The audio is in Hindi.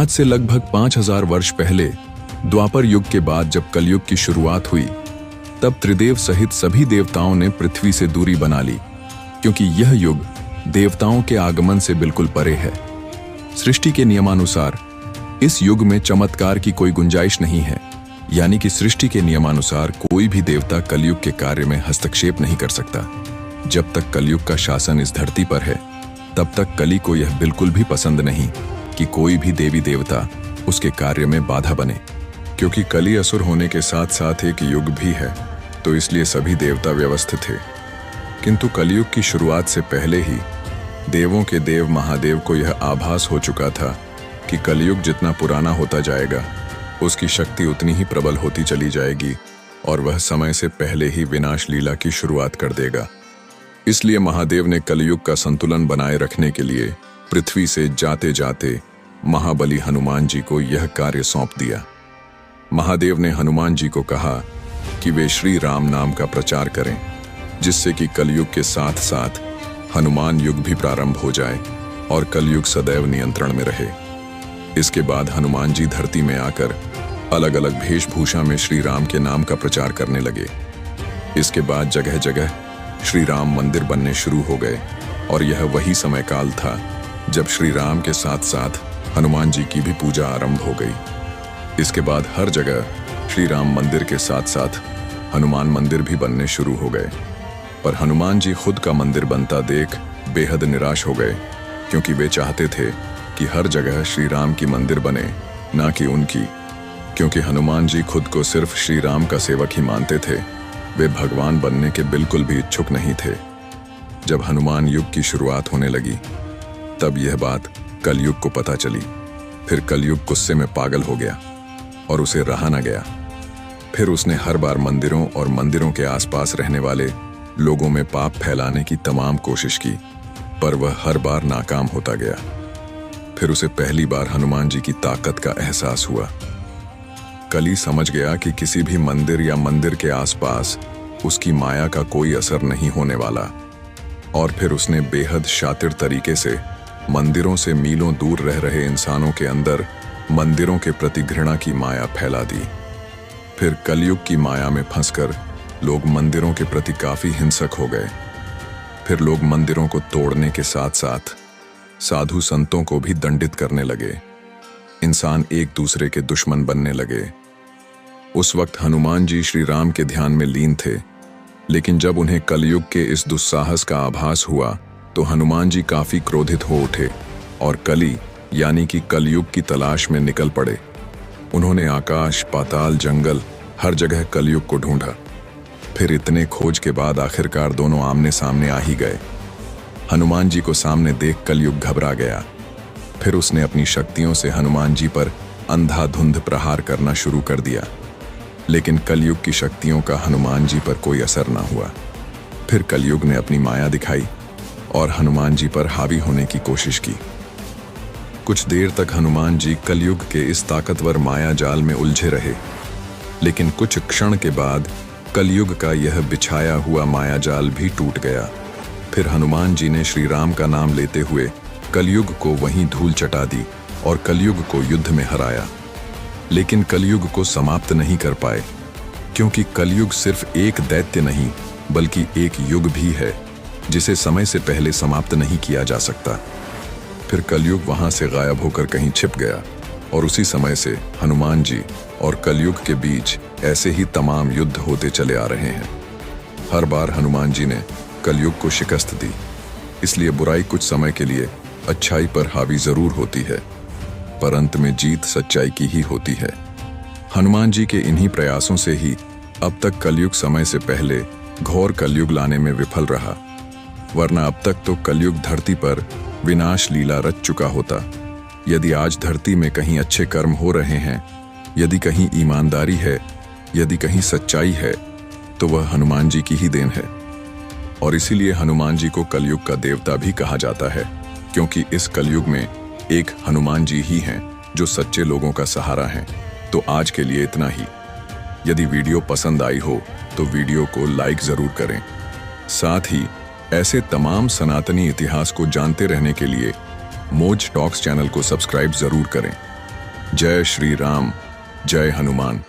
आज से लगभग 5000 वर्ष पहले द्वापर युग के बाद जब कलयुग की शुरुआत हुई, तब त्रिदेव सहित सभी देवताओं ने पृथ्वी से दूरी बना ली, क्योंकि यह युग देवताओं के आगमन से बिल्कुल परे है। सृष्टि के नियमानुसार इस युग में चमत्कार की कोई गुंजाइश नहीं है, यानी कि सृष्टि के नियमानुसार कोई भी देवता कलयुग के कार्य में हस्तक्षेप नहीं कर सकता। जब तक कलयुग का शासन इस धरती पर है, तब तक कली को यह बिल्कुल भी पसंद नहीं कि कोई भी देवी देवता उसके कार्य में बाधा बने। क्योंकि कली असुर होने के साथ साथ एक युग भी है, तो इसलिए सभी देवता व्यवस्थित थे। किंतु कलयुग की शुरुआत से पहले ही देवों के देव महादेव को यह आभास हो चुका था कि कलयुग जितना पुराना होता जाएगा, उसकी शक्ति उतनी ही प्रबल होती चली जाएगी और वह समय से पहले ही विनाश लीला की शुरुआत कर देगा। इसलिए महादेव ने कलयुग का संतुलन बनाए रखने के लिए पृथ्वी से जाते जाते महाबली हनुमान जी को यह कार्य सौंप दिया। महादेव ने हनुमान जी को कहा कि वे श्री राम नाम का प्रचार करें, जिससे कि कलयुग के साथ साथ हनुमान युग भी प्रारंभ हो जाए और कलयुग सदैव नियंत्रण में रहे। इसके बाद हनुमान जी धरती में आकर अलग अलग वेशभूषा में श्री राम के नाम का प्रचार करने लगे। इसके बाद जगह जगह श्री राम मंदिर बनने शुरू हो गए और यह वही समय काल था जब श्री राम के साथ साथ हनुमान जी की भी पूजा आरंभ हो गई। इसके बाद हर जगह श्री राम मंदिर के साथ साथ हनुमान मंदिर भी बनने शुरू हो गए। पर हनुमान जी खुद का मंदिर बनता देख बेहद निराश हो गए, क्योंकि वे चाहते थे कि हर जगह श्री राम की मंदिर बने, ना कि उनकी। क्योंकि हनुमान जी खुद को सिर्फ श्री राम का सेवक ही मानते थे, वे भगवान बनने के बिल्कुल भी इच्छुक नहीं थे। जब हनुमान युग की शुरुआत होने लगी, तब यह बात कलयुग को पता चली। फिर कलयुग गुस्से में पागल हो गया और उसे रहा न गया। फिर उसने हर बार मंदिरों और मंदिरों के आसपास रहने वाले लोगों में पाप फैलाने की तमाम कोशिश की, पर वह हर बार नाकाम होता गया। फिर उसे पहली बार हनुमान जी की ताकत का एहसास हुआ। कली समझ गया कि किसी भी मंदिर या मंदिर के आसपास उसकी माया का कोई असर नहीं होने वाला, और फिर उसने बेहद शातिर तरीके से मंदिरों से मीलों दूर रह रहे इंसानों के अंदर मंदिरों के प्रति घृणा की माया फैला दी। फिर कलयुग की माया में फंसकर लोग मंदिरों के प्रति काफी हिंसक हो गए। फिर लोग मंदिरों को तोड़ने के साथ साथ साधु संतों को भी दंडित करने लगे। इंसान एक दूसरे के दुश्मन बनने लगे। उस वक्त हनुमान जी श्री राम के ध्यान में लीन थे, लेकिन जब उन्हें कलयुग के इस दुस्साहस का आभास हुआ, तो हनुमान जी काफी क्रोधित हो उठे और कली यानी कि कलयुग की तलाश में निकल पड़े। उन्होंने आकाश, पाताल, जंगल हर जगह कलयुग को ढूंढा। फिर इतने खोज के बाद आखिरकार दोनों आमने सामने आ ही गए। हनुमान जी को सामने देख कलयुग घबरा गया। फिर उसने अपनी शक्तियों से हनुमान जी पर अंधाधुंध प्रहार करना शुरू कर दिया, लेकिन कलयुग की शक्तियों का हनुमान जी पर कोई असर न हुआ। फिर कलयुग ने अपनी माया दिखाई और हनुमान जी पर हावी होने की कोशिश की। कुछ देर तक हनुमान जी कलयुग के इस ताकतवर माया जाल में उलझे रहे, लेकिन कुछ क्षण के बाद कलयुग का यह बिछाया हुआ माया जाल भी टूट गया। फिर हनुमान जी ने श्री राम का नाम लेते हुए कलयुग को वहीं धूल चटा दी और कलयुग को युद्ध में हराया। लेकिन कलयुग को समाप्त नहीं कर पाए, क्योंकि कलयुग सिर्फ एक दैत्य नहीं बल्कि एक युग भी है, जिसे समय से पहले समाप्त नहीं किया जा सकता। फिर कलयुग वहां से गायब होकर कहीं छिप गया और उसी समय से हनुमान जी और कलयुग के बीच ऐसे ही तमाम युद्ध होते चले आ रहे हैं। हर बार हनुमान जी ने कलयुग को शिकस्त दी। इसलिए बुराई कुछ समय के लिए अच्छाई पर हावी जरूर होती है, पर अंत में जीत सच्चाई की ही होती है। हनुमान जी के इन्हीं प्रयासों से ही अब तक कलयुग समय से पहले घोर कलयुग लाने में विफल रहा, वरना अब तक तो कलयुग धरती पर विनाश लीला रच चुका होता। यदि आज धरती में कहीं अच्छे कर्म हो रहे हैं, यदि कहीं ईमानदारी है, यदि कहीं सच्चाई है, तो वह हनुमान जी की ही देन है। और इसीलिए हनुमान जी को कलयुग का देवता भी कहा जाता है, क्योंकि इस कलयुग में एक हनुमान जी ही हैं जो सच्चे लोगों का सहारा हैं। तो आज के लिए इतना ही। यदि वीडियो पसंद आई हो तो वीडियो को लाइक जरूर करें। साथ ही ऐसे तमाम सनातनी इतिहास को जानते रहने के लिए मोज टॉक्स चैनल को सब्सक्राइब जरूर करें। जय श्री राम, जय हनुमान।